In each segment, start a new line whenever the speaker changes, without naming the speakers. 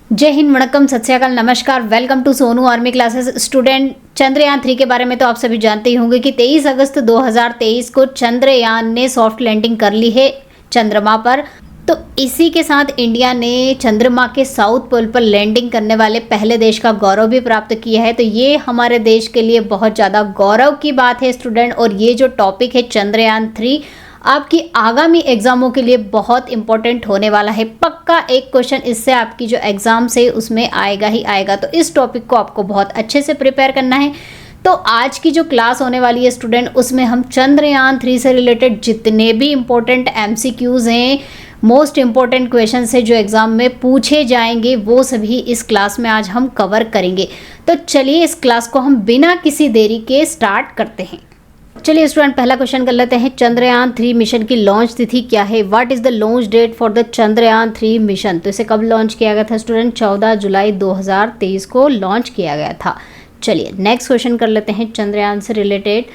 जय हिंद, वणक्कम, सत श्री अकाल, नमस्कार। Welcome to Sonu army classes. Student, Chandrayaan 3 के बारे में तो आप सभी जानते ही होंगे कि 23 अगस्त 2023 को चंद्रयान ने सॉफ्ट लैंडिंग कर ली है चंद्रमा पर। तो इसी के साथ इंडिया ने चंद्रमा के साउथ पोल पर लैंडिंग करने वाले पहले देश का गौरव भी प्राप्त किया है। तो ये हमारे देश के लिए बहुत ज़्यादा गौरव की बात है स्टूडेंट। और ये जो टॉपिक है चंद्रयान 3 आपकी आगामी एग्जामों के लिए बहुत इंपॉर्टेंट होने वाला है। पक्का एक क्वेश्चन इससे आपकी जो एग्जाम्स है उसमें आएगा ही आएगा। तो इस टॉपिक को आपको बहुत अच्छे से प्रिपेयर करना है। तो आज की जो क्लास होने वाली है स्टूडेंट, उसमें हम चंद्रयान 3 से रिलेटेड जितने भी इंपॉर्टेंट एमसीक्यूज हैं, मोस्ट इंपॉर्टेंट क्वेश्चन है जो एग्जाम में पूछे जाएंगे, वो सभी इस क्लास में आज हम कवर करेंगे। तो चलिए इस क्लास को हम बिना किसी देरी के स्टार्ट करते हैं। चलिए स्टूडेंट, पहला क्वेश्चन कर लेते हैं। चंद्रयान 3 मिशन की लॉन्च तिथि क्या है? What is the launch date for the Chandrayaan 3 mission? तो इसे कब लॉन्च किया गया था स्टूडेंट? 14 जुलाई 2023 को लॉन्च किया गया था। चलिए नेक्स्ट क्वेश्चन कर लेते हैं चंद्रयान से रिलेटेड।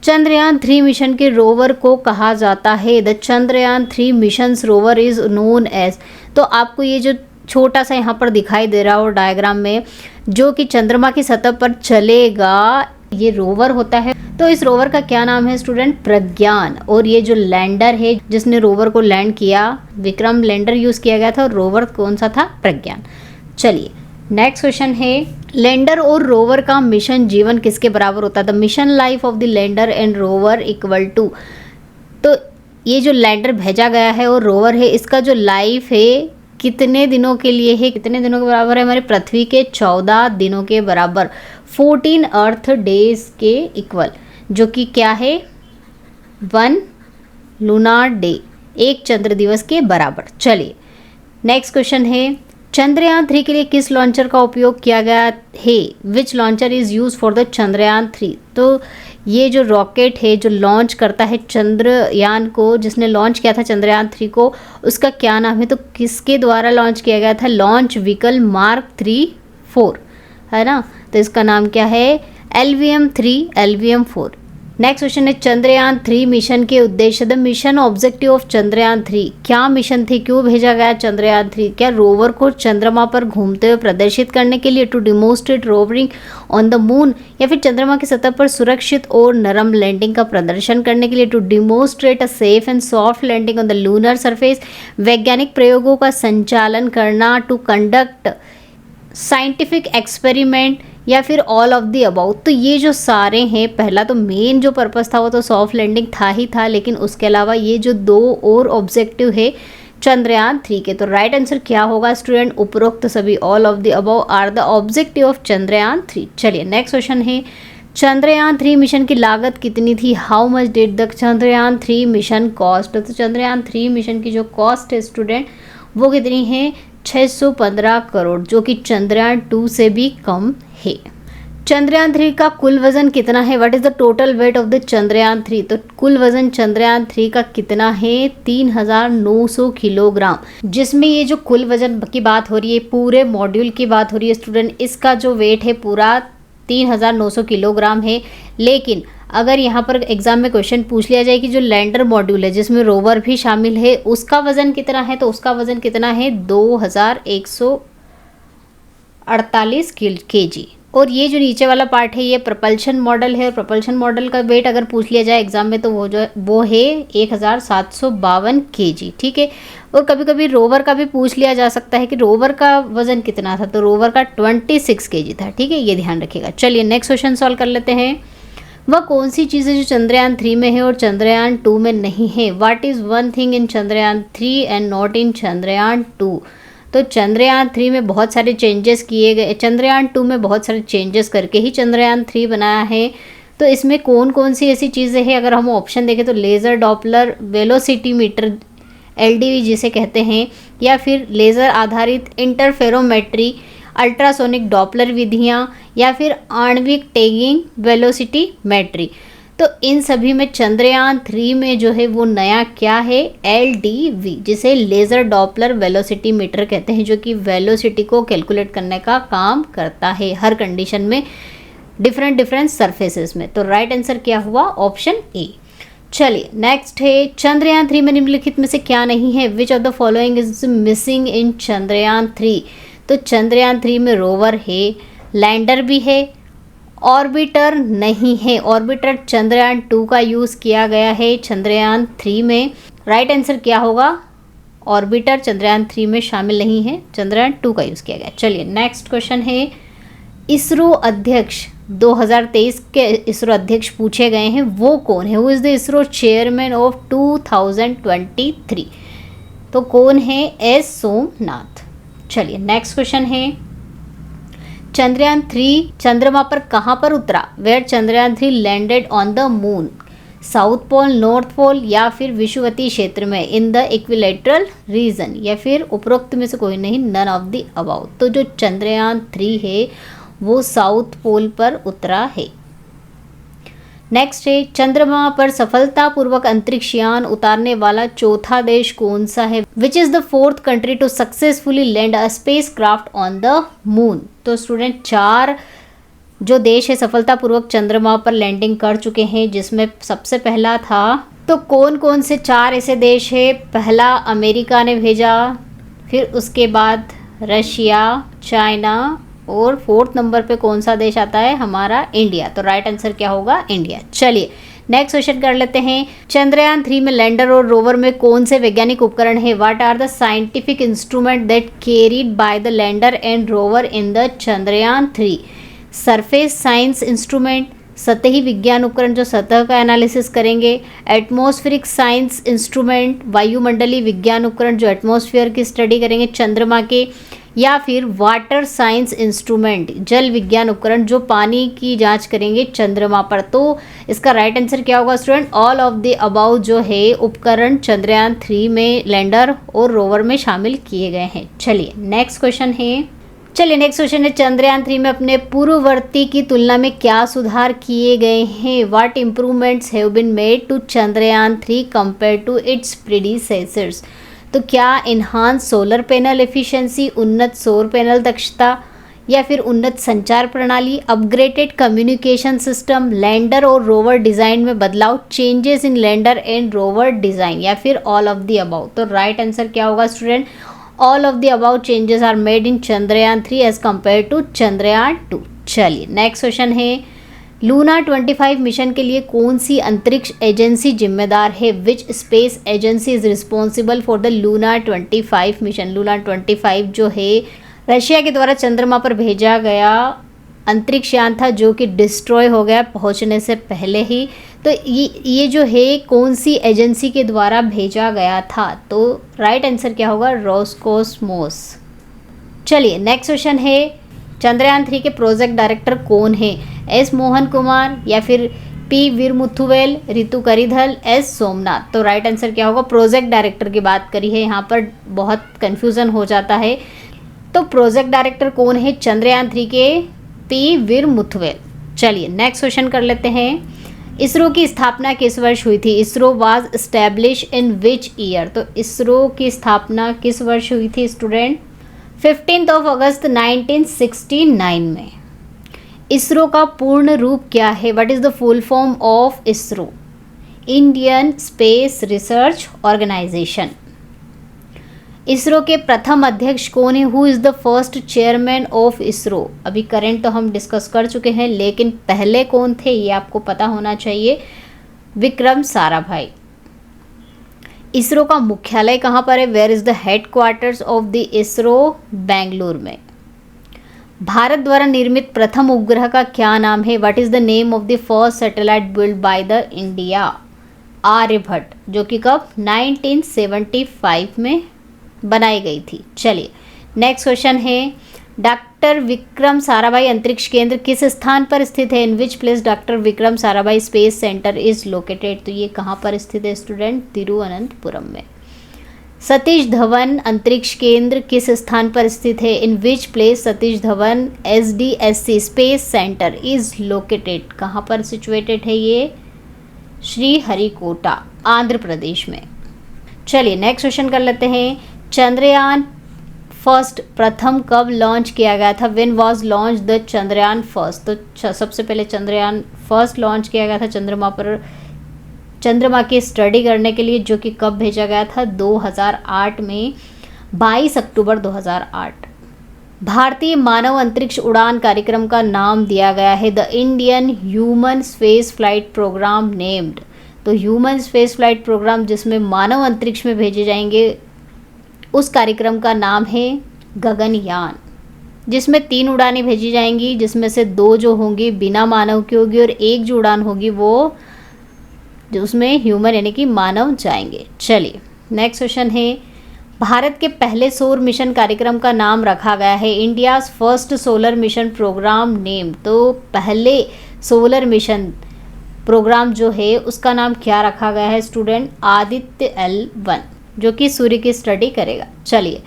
चंद्रयान 3 मिशन के रोवर को कहा जाता है? The Chandrayaan 3 mission rover is known as. तो आपको ये जो छोटा सा यहाँ पर दिखाई दे रहा हो डायग्राम में, जो कि चंद्रमा की सतह पर चलेगा, ये रोवर होता है। तो इस रोवर का क्या नाम है स्टूडेंट? प्रज्ञान। और ये जो लैंडर है जिसने रोवर को लैंड किया, विक्रम लैंडर यूज किया गया था, और रोवर कौन सा था? प्रज्ञान। चलिए नेक्स्ट क्वेश्चन है, लैंडर और रोवर का मिशन जीवन किसके बराबर होता है? The mission life of the lander and rover equal to. तो ये जो लैंडर भेजा गया है और रोवर है, इसका जो लाइफ है कितने दिनों के लिए है? कितने दिनों के बराबर है? हमारे पृथ्वी के 14 दिनों के बराबर, 14 अर्थ डेज के इक्वल, जो कि क्या है? 1 लूनार डे, एक चंद्र दिवस के बराबर। चलिए नेक्स्ट क्वेश्चन है, चंद्रयान 3 के लिए किस लॉन्चर का उपयोग किया गया है? Which launcher is use for the Chandrayaan 3? तो ये जो रॉकेट है जो लॉन्च करता है चंद्रयान को, जिसने लॉन्च किया था चंद्रयान 3 को, उसका क्या नाम है? तो किसके द्वारा लॉन्च किया गया था? लॉन्च व्हीकल मार्क 3-4 है ना। तो इसका नाम क्या है? LVM-3, LVM-4। नेक्स्ट क्वेश्चन है, चंद्रयान 3 मिशन के उद्देश्य। The mission objective of Chandrayaan 3, क्या मिशन थी? क्यों भेजा गया चंद्रयान 3? क्या रोवर को चंद्रमा पर घूमते हुए प्रदर्शित करने के लिए, to demonstrate roving on the moon, या फिर चंद्रमा की सतह पर सुरक्षित और नरम लैंडिंग का प्रदर्शन करने के लिए, to demonstrate a safe and soft landing on the lunar surface, वैज्ञानिक प्रयोगों का संचालन करना, टू कंडक्ट साइंटिफिक एक्सपेरिमेंट, या फिर ऑल ऑफ दी अबाउट? तो ये जो सारे हैं, पहला तो मेन जो पर्पस था वो तो सॉफ्ट लैंडिंग था ही था, लेकिन उसके अलावा ये जो 2 और ऑब्जेक्टिव है चंद्रयान 3 के। तो राइट आंसर क्या होगा स्टूडेंट? उपरोक्त सभी, all of the above are the objective of Chandrayaan 3। चलिए नेक्स्ट क्वेश्चन है, चंद्रयान 3 मिशन की लागत कितनी थी? How much did the Chandrayaan 3 mission cost? तो चंद्रयान 3 मिशन की जो कॉस्ट है स्टूडेंट, वो कितनी है? 615 करोड़, जो कि चंद्रयान 2 से भी कम है। चंद्रयान 3 का कुल वजन कितना है? What is the total weight of the Chandrayaan 3? तो कुल वजन चंद्रयान 3 का कितना है? 3900 किलोग्राम। जिसमें ये जो कुल वजन की बात हो रही है, पूरे मॉड्यूल की बात हो रही है स्टूडेंट, इसका जो वेट है पूरा 3900 किलोग्राम है। लेकिन अगर यहाँ पर एग्जाम में क्वेश्चन पूछ लिया जाए कि जो लैंडर मॉड्यूल है जिसमें रोवर भी शामिल है, उसका वजन कितना है? तो उसका वजन कितना है? 2148 kg। और ये जो नीचे वाला पार्ट है ये प्रपल्शन मॉडल है, और प्रपल्शन मॉडल का वेट अगर पूछ लिया जाए एग्जाम में तो वो है 1752 kg। ठीक है। और कभी कभी रोवर का भी पूछ लिया जा सकता है कि रोवर का वजन कितना था, तो रोवर का 26 kg था। ठीक है, ये ध्यान रखिएगा। चलिए नेक्स्ट क्वेश्चन सॉल्व कर लेते हैं। वह कौन सी चीज़ है जो चंद्रयान 3 में है और चंद्रयान 2 में नहीं है? What is one thing in Chandrayaan 3 and not in Chandrayaan 2? तो चंद्रयान 3 में बहुत सारे चेंजेस किए गए, चंद्रयान 2 में बहुत सारे चेंजेस करके ही चंद्रयान 3 बनाया है। तो इसमें कौन कौन सी ऐसी चीज़ें हैं? अगर हम ऑप्शन देखें तो laser Doppler velocity meter, LDV जिसे कहते हैं, या फिर लेज़र आधारित इंटरफेरोमेट्री, अल्ट्रासोनिक डॉपलर विधियाँ, या फिर आणविक टैगिंग वेलोसिटी मेट्री। तो इन सभी में चंद्रयान 3 में जो है वो नया क्या है? LDV, जिसे लेज़र डॉपलर वेलोसिटी मीटर कहते हैं, जो कि वेलोसिटी को कैलकुलेट करने का काम करता है हर कंडीशन में, डिफरेंट सरफेसेस में। तो राइट आंसर क्या हुआ? Option A. चलिए नेक्स्ट है, चंद्रयान 3 में निम्नलिखित में से क्या नहीं है? Which of the following is missing in Chandrayaan 3? तो चंद्रयान 3 में रोवर है, लैंडर भी है, ऑर्बिटर नहीं है। ऑर्बिटर चंद्रयान 2 का यूज़ किया गया है चंद्रयान 3 में। राइट आंसर क्या होगा? ऑर्बिटर चंद्रयान 3 में शामिल नहीं है, चंद्रयान 2 का यूज़ किया गया। चलिए नेक्स्ट क्वेश्चन है, इसरो अध्यक्ष 2023 के इसरो अध्यक्ष पूछे गए हैं, वो कौन है? Who is the ISRO chairman of 2023? तो कौन है? एस सोमनाथ। चलिए नेक्स्ट क्वेश्चन है, चंद्रयान 3 चंद्रमा पर कहाँ पर उतरा? Where Chandrayaan 3 landed on the moon? South pole, north pole या फिर विषुवतीय क्षेत्र में, इन द इक्विलेटरल रीजन, या फिर उपरोक्त में से कोई नहीं, नन ऑफ द अबाउ। तो जो चंद्रयान 3 है वो साउथ पोल पर उतरा है। नेक्स्ट है, चंद्रमा पर सफलतापूर्वक अंतरिक्ष यान उतारने वाला चौथा देश कौन सा है? Which is the fourth country to successfully land a spacecraft on the moon? तो स्टूडेंट 4 जो देश है सफलतापूर्वक चंद्रमा पर लैंडिंग कर चुके हैं, जिसमें सबसे पहला था, तो कौन कौन से 4 ऐसे देश है? पहला अमेरिका ने भेजा, फिर उसके बाद रशिया, चाइना, और 4th नंबर पे कौन सा देश आता है? हमारा इंडिया। तो राइट आंसर क्या होगा? इंडिया। चलिए नेक्स्ट क्वेश्चन कर लेते हैं, चंद्रयान 3 में लैंडर और रोवर में कौन से वैज्ञानिक उपकरण है? What are the scientific instrument that carried by the lander and rover in the Chandrayaan 3? Surface science instrument, सतही विज्ञान उपकरण जो सतह का एनालिसिस करेंगे, एटमॉस्फेरिक साइंस इंस्ट्रूमेंट वायुमंडलीय विज्ञान उपकरण जो एटमॉस्फेयर की स्टडी करेंगे चंद्रमा के, या फिर वाटर साइंस इंस्ट्रूमेंट जल विज्ञान उपकरण जो पानी की जांच करेंगे चंद्रमा पर। तो इसका राइट आंसर क्या होगा student? All of the about जो है उपकरण चंद्रयान 3 में लैंडर और रोवर में शामिल किए गए हैं। चलिए नेक्स्ट क्वेश्चन है, चंद्रयान 3 में अपने पूर्ववर्ती की तुलना में क्या सुधार किए गए हैं? What improvements have been made to Chandrayaan 3 compare to its predecessors? तो क्या इन्हांस सोलर पैनल एफिशिएंसी, उन्नत सौर पैनल दक्षता, या फिर उन्नत संचार प्रणाली, अपग्रेडेड कम्युनिकेशन सिस्टम, लैंडर और रोवर डिज़ाइन में बदलाव, changes in lander and rover design, या फिर ऑल ऑफ द अबाउ? तो राइट आंसर क्या होगा student? All of the above changes are made in Chandrayaan 3 as compare to Chandrayaan 2। चलिए नेक्स्ट क्वेश्चन है, लूना 25 मिशन के लिए कौन सी अंतरिक्ष एजेंसी जिम्मेदार है? Which space agency is responsible for the Luna 25 mission? Luna 25 जो है रशिया के द्वारा चंद्रमा पर भेजा गया अंतरिक्ष यान था, जो कि डिस्ट्रॉय हो गया पहुंचने से पहले ही। तो ये जो है कौन सी एजेंसी के द्वारा भेजा गया था? तो राइट आंसर क्या होगा? रोसकोसमोस। चलिए नेक्स्ट क्वेश्चन है, चंद्रयान 3 के प्रोजेक्ट डायरेक्टर कौन है? एस मोहन कुमार, या फिर पी वीरमुथुवेल, रितु करिधल, एस सोमनाथ? तो राइट आंसर क्या होगा? प्रोजेक्ट डायरेक्टर की बात करी है, यहाँ पर बहुत कन्फ्यूज़न हो जाता है। तो प्रोजेक्ट डायरेक्टर कौन है चंद्रयान 3 के? पी वीरमुथुवेल। चलिए नेक्स्ट क्वेश्चन कर लेते हैं, इसरो की स्थापना किस वर्ष हुई थी? ISRO was establish in which year? तो इसरो की स्थापना किस वर्ष हुई थी स्टूडेंट? 15 अगस्त 1969 में। इसरो का पूर्ण रूप क्या है? What is the full form of ISRO? Indian space research organisation. ISRO के प्रथम अध्यक्ष कौन है? Who is the first chairman of ISRO? अभी करंट तो हम डिस्कस कर चुके हैं, लेकिन पहले कौन थे ये आपको पता होना चाहिए। विक्रम साराभाई। इसरो का मुख्यालय कहाँ पर है? Where is the headquarters of the ISRO? Bengaluru में। भारत द्वारा निर्मित प्रथम उपग्रह का क्या नाम है? What is the name of the first satellite build by the India? Aryabhata, जो कि कब? 1975 में बनाई गई थी। चलिए नेक्स्ट क्वेश्चन है, डॉक्टर विक्रम साराभाई अंतरिक्ष केंद्र किस स्थान पर स्थित है? In which place doctor Vikram Sarabhai space centre is located? तो ये कहाँ पर स्थित है स्टूडेंट? तिरुवनंतपुरम में। सतीश धवन अंतरिक्ष केंद्र किस स्थान पर स्थित है? In which place Satish Dhawan SDSC space centre is located? कहाँ पर सिचुएटेड है ये? श्रीहरिकोटा, आंध्र प्रदेश में। चलिए नेक्स्ट क्वेश्चन कर लेते हैं, चंद्रयान फर्स्ट प्रथम कब लॉन्च किया गया था? When was launch the Chandrayaan first? तो सबसे पहले चंद्रयान फर्स्ट लॉन्च किया गया था चंद्रमा की स्टडी करने के लिए, जो कि कब भेजा गया था? 2008 में, 22 अक्टूबर 2008। भारतीय मानव अंतरिक्ष उड़ान कार्यक्रम का नाम दिया गया है the Indian human space flight programme named. तो ह्यूमन स्पेस फ्लाइट प्रोग्राम जिसमें मानव अंतरिक्ष में भेजे जाएंगे उस कार्यक्रम का नाम है गगनयान, जिसमें 3 उड़ानें भेजी जाएंगी, जिसमें से 2 जो होंगी बिना मानव की होगी और 1 जो उड़ान होगी वो जो उसमें ह्यूमन यानी कि मानव जाएंगे। चलिए नेक्स्ट क्वेश्चन है, भारत के पहले सौर मिशन कार्यक्रम का नाम रखा गया है India's first solar mission programme name. तो पहले सोलर मिशन प्रोग्राम जो है उसका नाम क्या रखा गया है स्टूडेंट? आदित्य L1, जो कि सूर्य की स्टडी करेगा। चलिए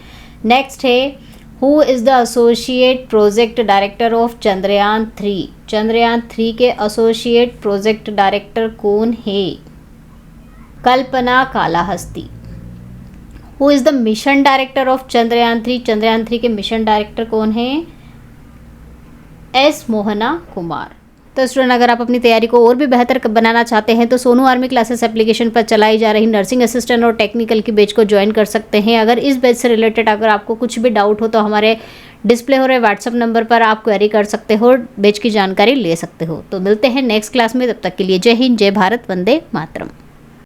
नेक्स्ट है, who is the associate project director of Chandrayaan 3? Chandrayaan 3 के एसोसिएट प्रोजेक्ट डायरेक्टर कौन है? Kalpana Kalahasti. Who is the mission director of Chandrayaan 3? Chandrayaan 3 के मिशन डायरेक्टर कौन है? S मोहना कुमार। तो स्टूडेंट अगर आप अपनी तैयारी को और भी बेहतर बनाना चाहते हैं तो सोनू आर्मी क्लासेस एप्लीकेशन पर चलाई जा रही नर्सिंग असिस्टेंट और टेक्निकल की बैच को ज्वाइन कर सकते हैं। अगर इस बैच से रिलेटेड अगर आपको कुछ भी डाउट हो तो हमारे डिस्प्ले हो रहे व्हाट्सअप नंबर पर आप क्वेरी कर सकते हो, बैच की जानकारी ले सकते हो। तो मिलते हैं नेक्स्ट क्लास में, तब तक के लिए जय हिंद, जय भारत, वंदे मातरम।